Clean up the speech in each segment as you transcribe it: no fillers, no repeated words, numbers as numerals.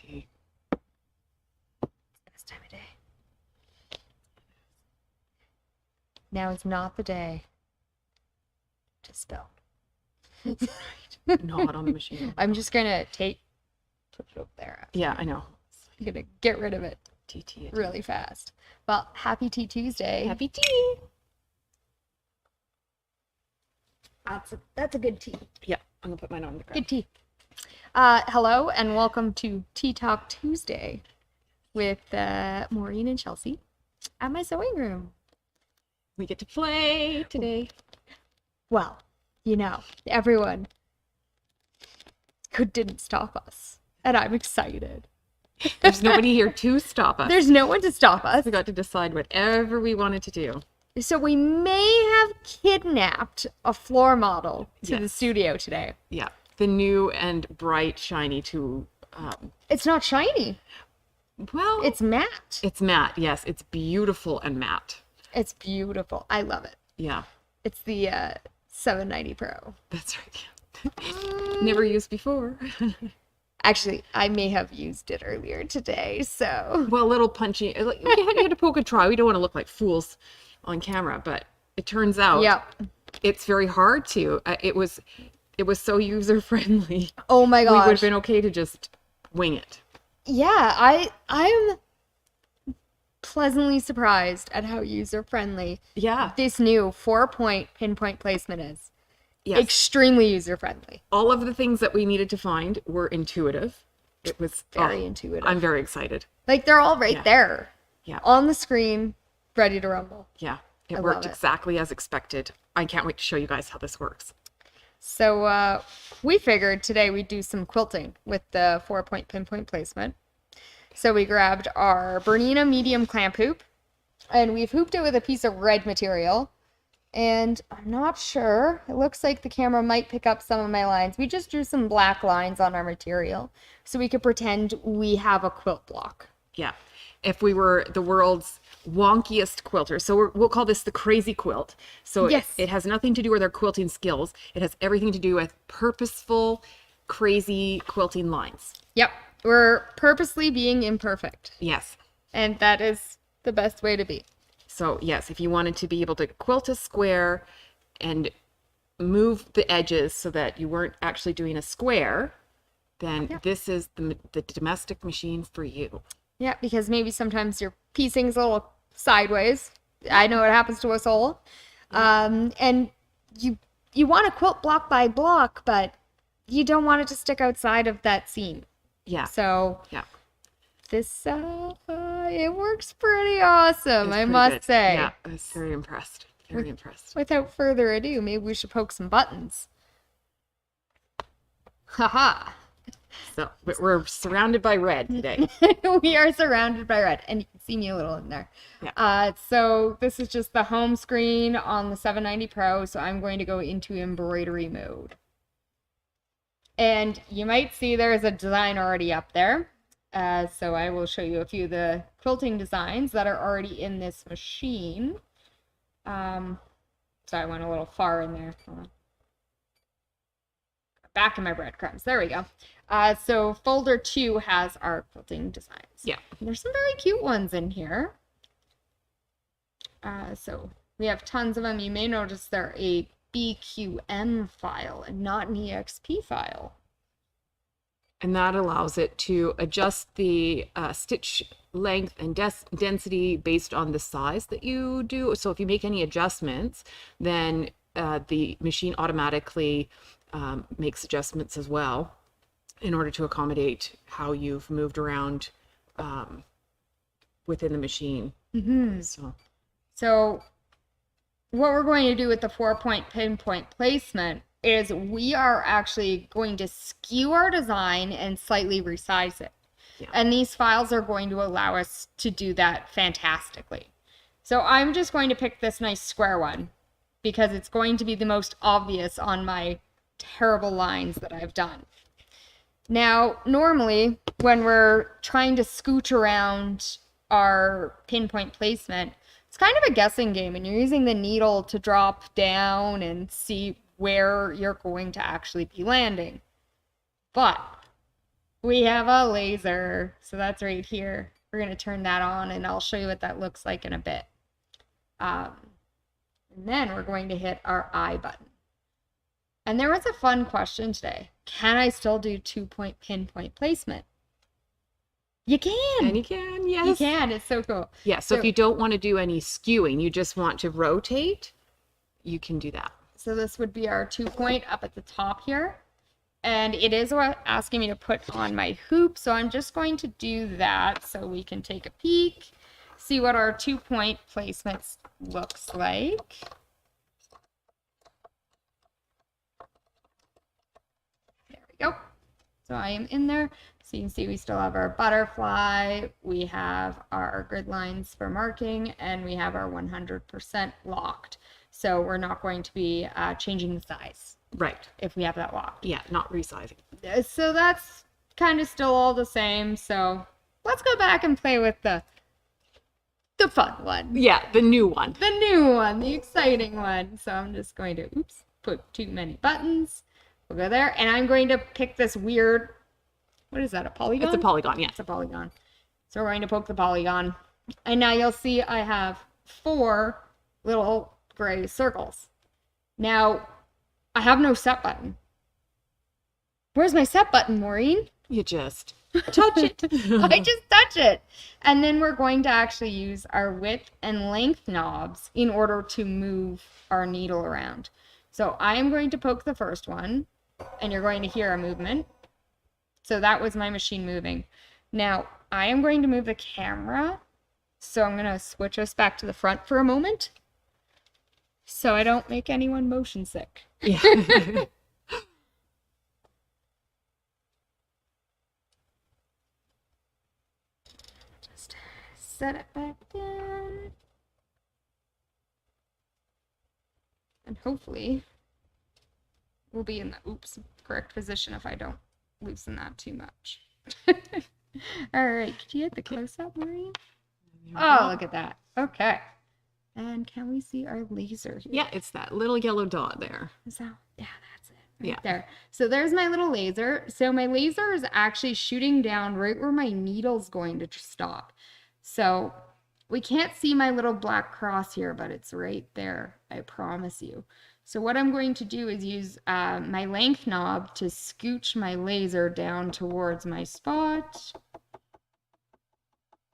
tea. This time of day. Now is not the day to spill. Not on the machine. I'm just gonna put it up there. Yeah, I know. I'm gonna get rid of it TT. really fast. Well, happy Tea Tuesday. Happy tea. That's a good tea. Yeah, I'm gonna put mine on the ground. Good tea. Hello and welcome to Tea Talk Tuesday with Maureen and Chelsea at my sewing room. We get to play today. Well, you know, everyone didn't stop us, and I'm excited. There's nobody here to stop us. There's no one to stop us. We got to decide whatever we wanted to do. So we may have kidnapped a floor model to the studio today. Yeah, the new and bright, shiny to. It's not shiny. Well, It's matte. It's matte. Yes, it's beautiful and matte. It's beautiful. I love it. Yeah, It's the 790 Pro. that's right. Never used before. Actually, I may have used it earlier today, so. Well, a little punchy. Like, you had to poke a try. We don't want to look like fools on camera, but it turns out it's very hard to. It was so user friendly. Oh my gosh. We would have been okay to just wing it. Yeah, I'm pleasantly surprised at how user friendly this new 4-point pinpoint placement is. Yes. Extremely user friendly. All of the things that we needed to find were intuitive. It was Very intuitive. I'm very excited. Like they're all right there. Yeah. On the screen, ready to rumble. Yeah. It I worked love it. exactly as expected. I can't wait to show you guys how this works. So we figured today we'd do some quilting with the 4-point pinpoint placement. So we grabbed our Bernina medium clamp hoop, and we've hooped it with a piece of red material. And I'm not sure. It looks like the camera might pick up some of my lines. We just drew some black lines on our material so we could pretend we have a quilt block. Yeah. If we were the world's wonkiest quilter. So we'll call this the crazy quilt. So Yes. it has nothing to do with our quilting skills. It has everything to do with purposeful, crazy quilting lines. Yep. We're purposely being imperfect. Yes. And that is the best way to be. So yes, if you wanted to be able to quilt a square and move the edges so that you weren't actually doing a square, then this is the domestic machine for you. Yeah, because maybe sometimes your piecing's a little sideways. I know it happens to us all. And you want to quilt block by block, but you don't want it to stick outside of that seam. Yeah. So yeah. This it works pretty awesome, I must say. Yeah, I was very impressed. Very impressed. Without further ado, maybe we should poke some buttons. Haha. So we're surrounded by red today. We are surrounded by red, and you can see me a little in there. Yeah. So this is just the home screen on the 790 Pro, so I'm going to go into embroidery mode. And you might see there's a design already up there. So I will show you a few of the quilting designs that are already in this machine. So I went a little far in there. Hold on. Back in my breadcrumbs. There we go. So folder 2 has our quilting designs. Yeah. There's some very cute ones in here. So we have tons of them. You may notice they're a BQM file and not an EXP file. And that allows it to adjust the stitch length and density based on the size that you do. So if you make any adjustments, then the machine automatically makes adjustments as well in order to accommodate how you've moved around within the machine. Mm-hmm. So what we're going to do with the 4-point pinpoint placement is we are actually going to skew our design and slightly resize it. Yeah. And these files are going to allow us to do that fantastically. So I'm just going to pick this nice square one because it's going to be the most obvious on my terrible lines that I've done. Now, normally when we're trying to scooch around our pinpoint placement, it's kind of a guessing game, and you're using the needle to drop down and see where you're going to actually be landing. But we have a laser. So that's right here. We're going to turn that on and I'll show you what that looks like in a bit. And then we're going to hit our I button. And there was a fun question today. Can I still do 2-point pinpoint placement? You can. And you can, yes. You can. It's so cool. Yeah, so if you don't want to do any skewing, you just want to rotate, you can do that. So this would be our 2-point up at the top here. And it is asking me to put on my hoop. So I'm just going to do that so we can take a peek, see what our 2-point placement looks like. There we go. So I am in there. So you can see we still have our butterfly, we have our grid lines for marking, and we have our 100% locked. So we're not going to be changing the size. Right. If we have that locked. Yeah, not resizing. So that's kind of still all the same. So let's go back and play with the fun one. Yeah, the new one. The new one, the exciting one. So I'm just going to, put too many buttons. We'll go there. And I'm going to pick this weird, what is that, a polygon? It's a polygon, yeah. It's a polygon. So we're going to poke the polygon. And now you'll see I have 4 little gray circles. Now, I have no set button. Where's my set button, Maureen? You just touch it. I just touch it. And then we're going to actually use our width and length knobs in order to move our needle around. So I am going to poke the first one, and you're going to hear a movement. So that was my machine moving. Now, I am going to move the camera. So I'm going to switch us back to the front for a moment, so I don't make anyone motion sick. Yeah. Just set it back down. And hopefully we'll be in the correct position if I don't loosen that too much. All right, could you hit the close-up, Maureen? Oh, look at that. Okay. And can we see our laser here? Yeah, it's that little yellow dot there. Is that? Yeah, that's it. Yeah. There. So there's my little laser. So my laser is actually shooting down right where my needle's going to stop. So we can't see my little black cross here, but it's right there. I promise you. So what I'm going to do is use my length knob to scooch my laser down towards my spot.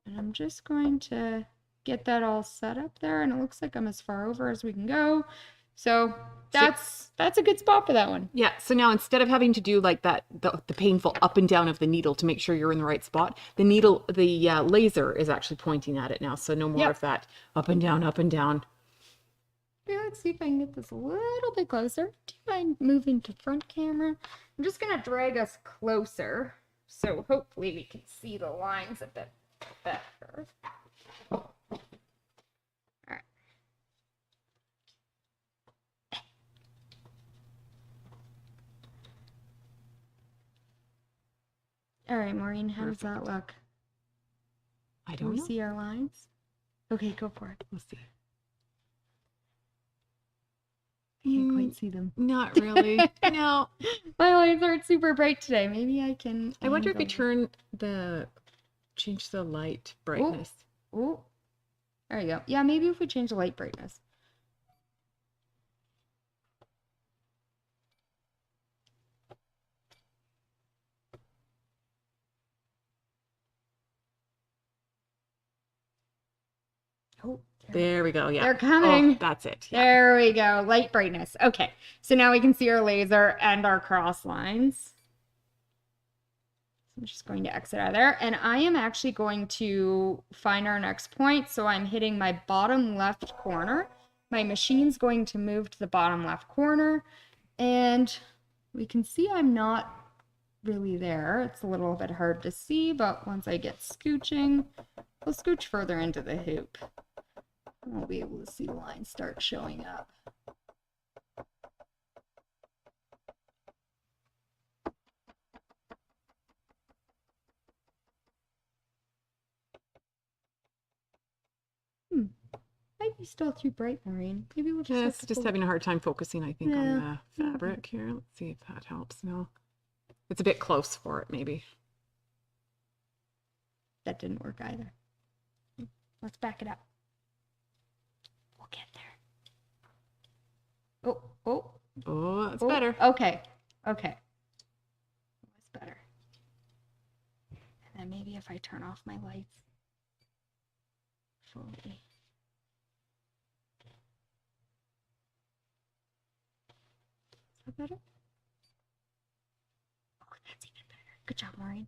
And I'm just going to get that all set up there, and it looks like I'm as far over as we can go. So that's a good spot for that one. Yeah, so now instead of having to do like that, the painful up and down of the needle to make sure you're in the right spot, the laser is actually pointing at it now. So no more of that up and down, up and down. Okay, let's see if I can get this a little bit closer. Do you mind moving to front camera? I'm just gonna drag us closer, so hopefully we can see the lines a bit better. All right, Maureen, how does that look? I Can don't we know. see our lines? Okay, go for it. We'll see. I can't quite see them. Not really. No. My lines aren't super bright today. Maybe I can. I wonder if we change the light brightness. Oh, there you go. Yeah, maybe if we change the light brightness. Oh, There we go. Yeah. they're coming. Oh, that's it. Yeah. There we go. Light brightness. Okay. So now we can see our laser and our cross lines. I'm just going to exit out of there. And I am actually going to find our next point. So I'm hitting my bottom left corner. My machine's going to move to the bottom left corner. And we can see I'm not really there. It's a little bit hard to see, but once I get scooching, we'll scooch further into the hoop. We'll be able to see the lines start showing up. Might be still too bright, Maureen. Maybe we'll just have Yes, to just pull- having a hard time focusing, I think, on Yeah. the fabric here. Let's see if that helps. No. It's a bit close for it, maybe. that didn't work either. Let's back it up. We'll get there. Oh, that's better. Okay. That's better. And then maybe if I turn off my lights fully. Is that better? Oh, that's even better. Good job, Maureen.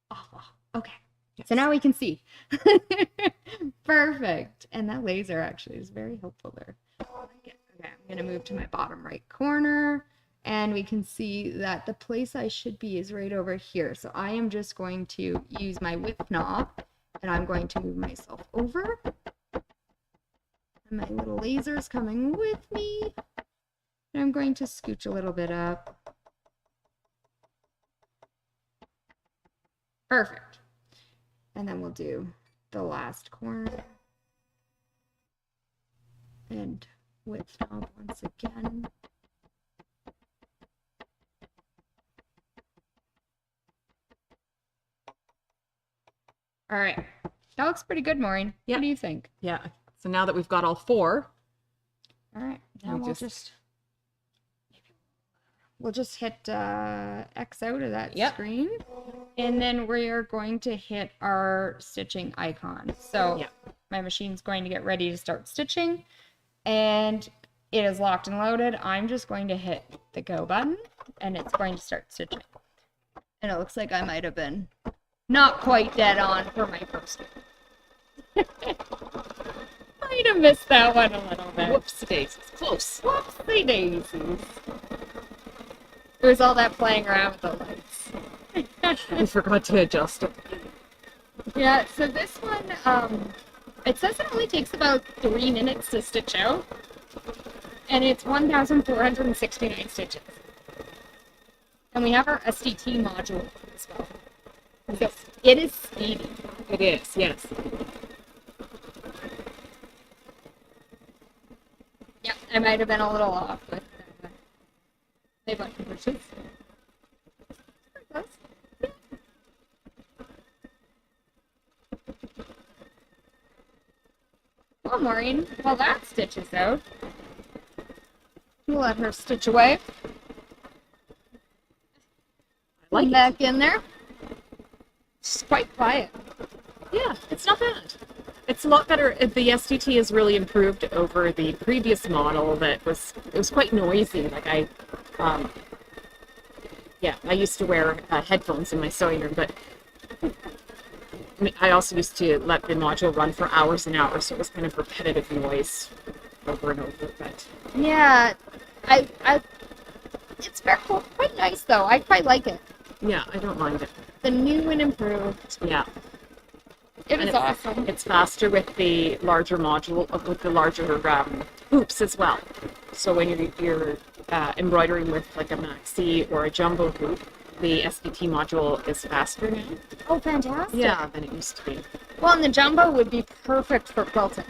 Oh, okay. Yes. So now we can see. Perfect. And that laser actually is very helpful there. Okay, I'm going to move to my bottom right corner. And we can see that the place I should be is right over here. So I am just going to use my width knob. And I'm going to move myself over. And my little laser is coming with me. And I'm going to scooch a little bit up. Perfect. And then we'll do the last corner. And width knob once again. All right. That looks pretty good, Maureen. Yeah. What do you think? Yeah. So now that we've got all 4. All right. Now we'll just hit X out of that screen. And then we are going to hit our stitching icon. So my machine's going to get ready to start stitching. And it is locked and loaded. I'm just going to hit the go button and it's going to start stitching. And it looks like I might have been not quite dead on for my first one. Might have missed that one a little bit. Whoopsie daisies. Close. Whoopsie daisies. It was all that playing around with the lights. I forgot to adjust it. Yeah, so this one, it says it only takes about 3 minutes to stitch out. And it's 1,469 stitches. And we have our SDT module as well. So it is speedy. It is, yes. Yep, I might have been a little off with the button pushes. Well, Maureen, while that stitches out, we'll let her stitch away. I like it. Back in there. It's quite quiet. Yeah, it's not bad. It's a lot better. The SDT has really improved over the previous model that was quite noisy. Like I used to wear headphones in my sewing room, but I also used to let the module run for hours and hours, so it was kind of repetitive noise over and over. But yeah, it's very cool. Quite nice though. I quite like it. Yeah, I don't mind it. The new and improved. Yeah. It was awesome. It's faster with the larger module, with the larger hoops as well. So when you're embroidering with like a maxi or a jumbo hoop, the SDT module is faster now. Oh, fantastic. Yeah, than it used to be. Well, and the jumbo would be perfect for quilting.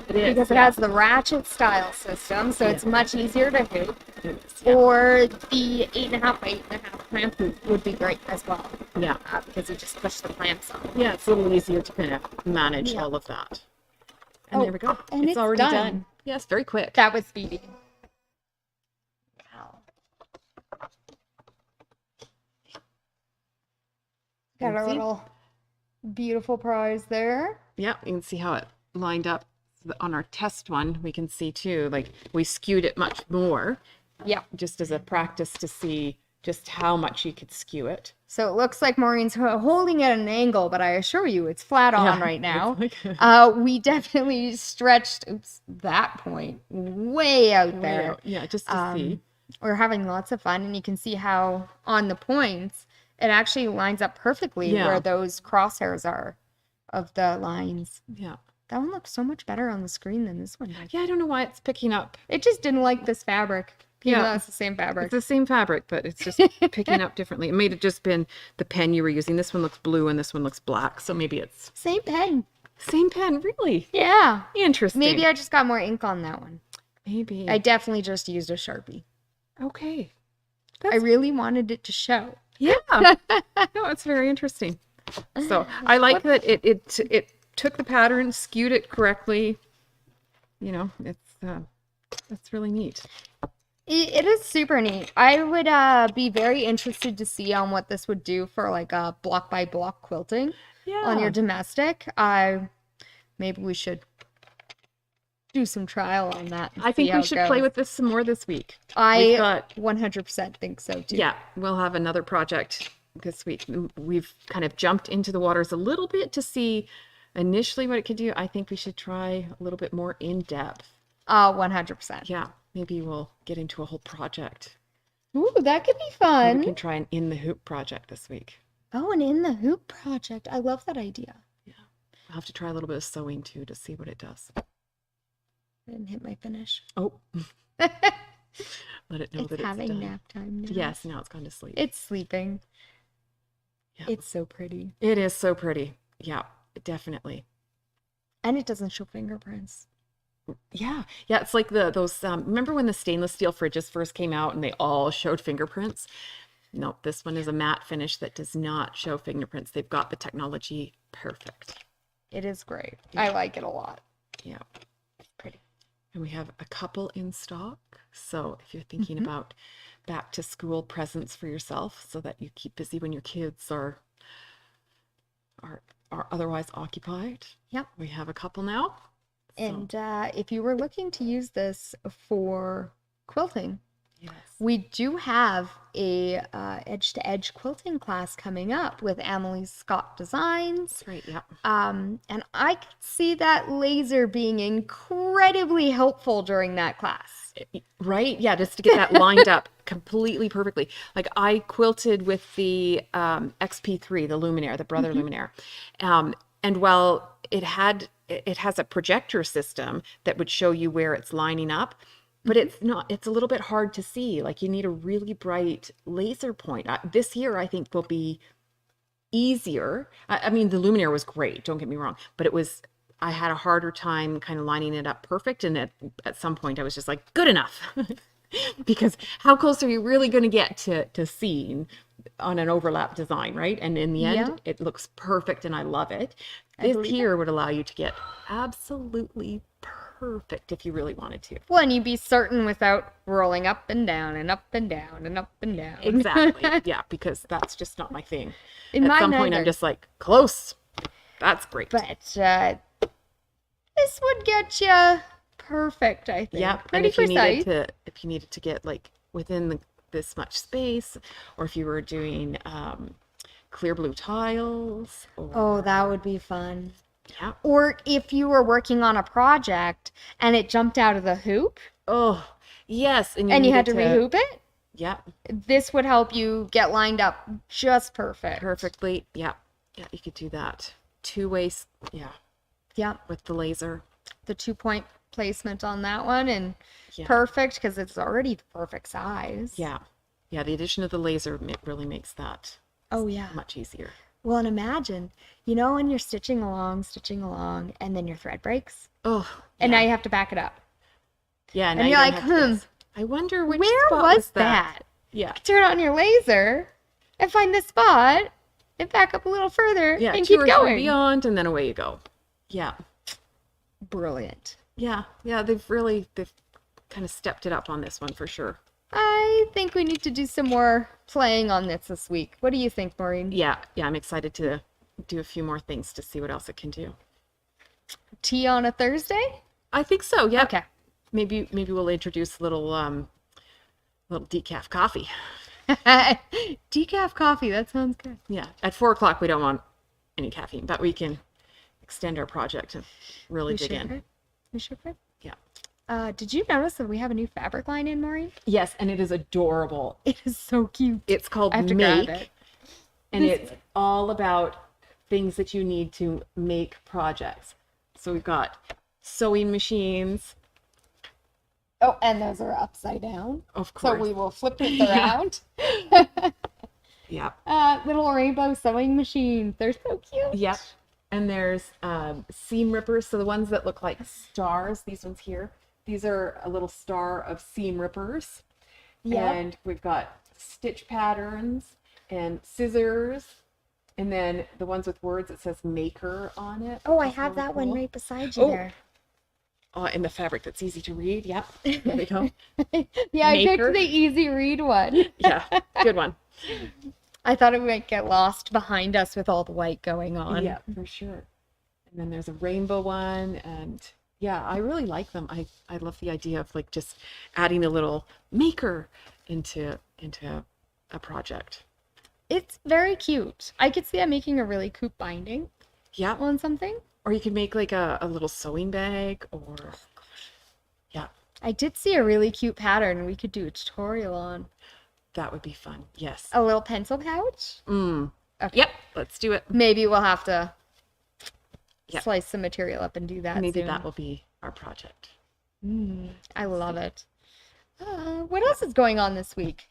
It is. Because it has the ratchet style system, so it's much easier to hoop. It is, yeah. Or the 8.5 by 8.5 clamp hoop would be great as well. Yeah. Because you just push the clamps on. Yeah, it's a little easier to kind of manage all of that. And there we go. And it's already done. done. Yes, very quick. That was speedy. Wow. Got our little beautiful prize there. Yeah, you can see how it lined up on our test one. We can see too, like we skewed it much more. Yeah. Just as a practice to see just how much you could skew it. So it looks like Maureen's holding it at an angle, but I assure you it's flat on right now. We definitely stretched that point way out there. Yeah, just to see. We're having lots of fun, and you can see how on the points it actually lines up perfectly where those crosshairs are of the lines. Yeah. That one looks so much better on the screen than this one did. Yeah, I don't know why it's picking up. It just didn't like this fabric. Even though it's the same fabric. It's the same fabric, but it's just picking up differently. It may have just been the pen you were using. This one looks blue and this one looks black. So maybe it's... Same pen. Same pen, really? Yeah. Interesting. Maybe I just got more ink on that one. Maybe. I definitely just used a Sharpie. Okay. I really wanted it to show. Yeah. No, it's very interesting. So I like that it took the pattern, skewed it correctly. You know, that's really neat. It is super neat. I would be very interested to see on what this would do for like a block by block quilting on your Yeah. domestic. Maybe we should do some trial on that and I see think how we it should play goes. with this some more this week. I We've got 100% think so too. Yeah, we'll have another project this week. We've kind of jumped into the waters a little bit to see initially what it could do. I think we should try a little bit more in depth. 100%. Yeah, maybe we'll get into a whole project. Ooh, that could be Maybe fun. we can try an in the hoop project this week. Oh, an in the hoop project. I love that idea. Yeah, I'll have to try a little bit of sewing too to see what it does. I didn't hit my finish. Oh, let it know It's that having it's done. nap time now. Yes, now it's gone to sleep. It's sleeping. Yeah. It's so pretty. It is so pretty. Yeah, definitely. And it doesn't show fingerprints. Yeah, it's like those. Remember when the stainless steel fridges first came out and they all showed fingerprints? No, this one is a matte finish that does not show fingerprints. They've got the technology perfect. It is great. I like it a lot. Yeah, It's pretty. and we have a couple in stock. So if you're thinking about back to school presents for yourself, so that you keep busy when your kids are otherwise occupied, Yep. we have a couple now. And if you were looking to use this for quilting, Yes. we do have a edge-to-edge quilting class coming up with Emily Scott Designs. That's right. Yeah. And I could see that laser being incredibly helpful during that class. Right? Yeah, just to get that lined up completely perfectly. Like I quilted with the XP3, the Luminaire, the Brother Luminaire. And while it has a projector system that would show you where it's lining up, but it's a little bit hard to see. Like you need a really bright laser point. This here, I think, will be easier. I mean, the Luminaire was great, don't get me wrong, but I had a harder time kind of lining it up perfect. And at some point I was just like, good enough. Because how close are you really going to get to seeing on an overlap design, right? And in the end, it looks perfect and I love it. This here would allow you to get absolutely perfect if you really wanted to. Well, and you'd be certain without rolling up and down and up and down and up and down. Exactly. Yeah, because that's just not my thing. At Mine some point, either. I'm just like, close. That's great. But this would get you perfect, I think. Yeah, and Pretty if you precise. if you needed to get like within this much space, or if you were doing clear blue tiles, or Oh, that would be fun. yeah, Or if you were working on a project and it jumped out of the hoop oh yes, and you had to rehoop it, yeah, this would help you get lined up just perfect. perfectly, yeah, you could do that 2-way, yeah, Yeah, with the laser, the 2-point placement on that one and yeah, perfect because it's already the perfect size. yeah, the addition of the laser really makes that Oh, yeah. much easier. Well, and imagine, when you're stitching along, and then your thread breaks, Oh, and yeah. now you have to back it up. Yeah, And now you're you like, don't have to guess. I wonder which Where spot was that? Yeah. Turn on your laser and find the spot and back up a little further Yeah, and 2 keep or 3 going. beyond, and then away you go. Yeah. Brilliant. Yeah, they've kind of stepped it up on this one for sure. I think we need to do some more playing on this week. What do you think, Maureen? Yeah, I'm excited to do a few more things to see what else it can do. Tea on a Thursday? I think so. Yeah. Okay. Maybe we'll introduce a little decaf coffee. Decaf coffee. That sounds good. Yeah. At 4:00 we don't want any caffeine, but we can extend our project and really dig in. We sure could. Yeah. Did you notice that we have a new fabric line in, Maureen? Yes, and it is adorable. It is so cute. It's called I have to Make, grab it. and it's all about things that you need to make projects. So we've got sewing machines, Oh, and those are upside down. of So course. we will flip it around. Yeah. Little rainbow sewing machines. They're so cute. Yep. And there's seam rippers. So the ones that look like stars, these ones here, these are a little star of seam rippers. Yep. And we've got stitch patterns and scissors And then the ones with words, it says maker on it. Oh, I That's have really that one cool. right beside you Oh. there. In the fabric that's easy to read. Yep. There we go. Yeah, I picked Maker. the easy read one. Yeah, good one. I thought it might get lost behind us with all the white going on. Yeah, for sure. And then there's a rainbow one, and yeah, I really like them. I love the idea of like just adding a little maker into a project. It's very cute. I could see I'm making a really cute binding Yeah. on something. Or you could make like a little sewing bag, or yeah, I did see a really cute pattern we could do a tutorial on. that would be fun. Yes. A little pencil pouch. Mm. Okay. Yep, let's do it. Maybe we'll have to Yeah. slice some material up and do that Maybe soon. that will be our project. I love it. What else is going on this week?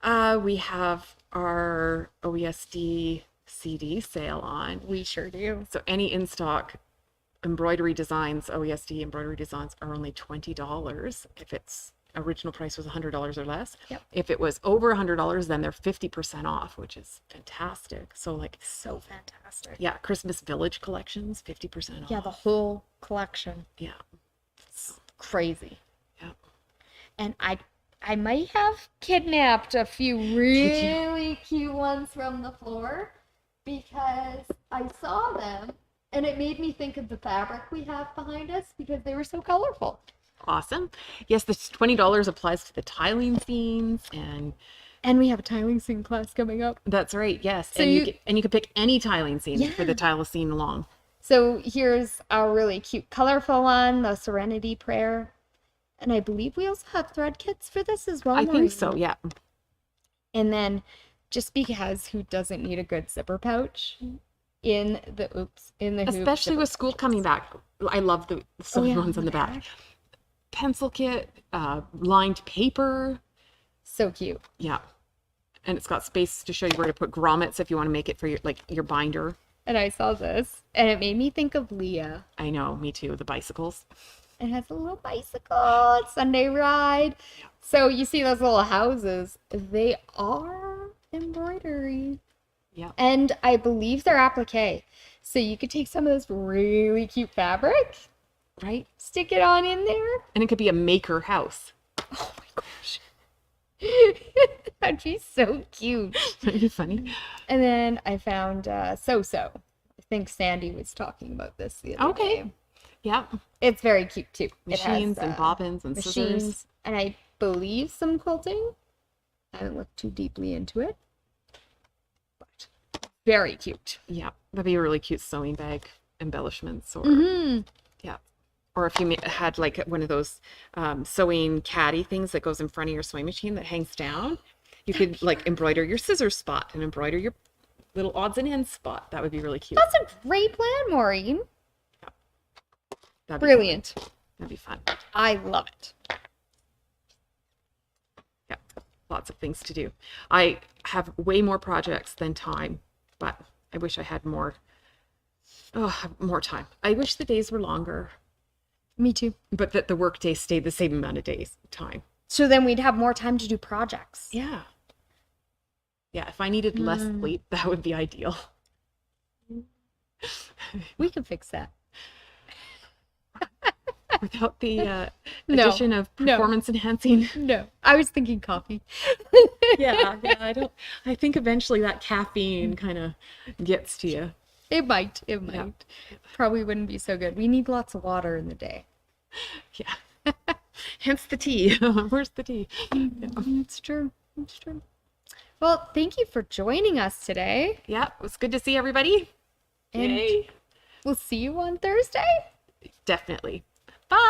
We have our OESD CD sale on. We sure do. So any in-stock embroidery designs, OESD embroidery designs, are only $20 if its original price was $100 or less. Yep. If it was over $100, then they're 50% off, which is fantastic. So like, So fantastic. yeah, Christmas Village collections, 50% off. Yeah, the whole collection. Yeah. It's crazy. Yeah. And I might have kidnapped a few really cute ones from the floor because I saw them and it made me think of the fabric we have behind us because they were so colorful. Awesome. Yes, this $20 applies to the tiling scenes, And we have a tiling scene class coming up. that's right. Yes. So and you- you could pick any tiling scene for the Yeah. tile scene along. So here's a really cute colorful one, the Serenity prayer. And I believe we also have thread kits for this as well. I Maureen. think so. Yeah. And then just because who doesn't need a good zipper pouch in the hoop Especially with school coming back. I love the sewing ones on the back. Pencil kit, lined paper. So cute. Yeah. And it's got space to show you where to put grommets if you want to make it for your binder. And I saw this and it made me think of Leah. I know, me too. The bicycles. It has a little bicycle, Sunday ride. So you see those little houses, they are embroidery. Yeah. And I believe they're applique. So you could take some of this really cute fabric, Right? stick it on in there. And it could be a maker house. Oh my gosh. That'd be so cute. That'd be funny. And then I found So-So. I think Sandy was talking about this the other Okay. day. Yeah. It's very cute too. Machines it has, and bobbins and machines, scissors. and I believe some quilting. I haven't looked too deeply into it, but very cute. Yeah. That'd be a really cute sewing bag embellishments, or yeah. Or if you had like one of those sewing caddy things that goes in front of your sewing machine that hangs down, you could like embroider your scissors spot and embroider your little odds and ends spot. That would be really cute. That's a great plan, Maureen. That'd be Brilliant. fun. That'd be fun. I love it. Yeah. Lots of things to do. I have way more projects than time, but I wish I had more time. I wish the days were longer, Me too. but that the work day stayed the same amount of time. So then we'd have more time to do projects. Yeah. Yeah, if I needed less sleep, that would be ideal. We can fix that. Without the No, addition of no. performance enhancing. No, I was thinking coffee. Yeah, I think eventually that caffeine kind of gets to you. It might. It might. Yeah. Probably wouldn't be so good. We need lots of water in the day. Yeah. Hence the tea. Where's the tea? Yeah. It's true. It's true. Well, thank you for joining us today. Yeah, it was good to see everybody. And Yay. we'll see you on Thursday. Definitely. Bye.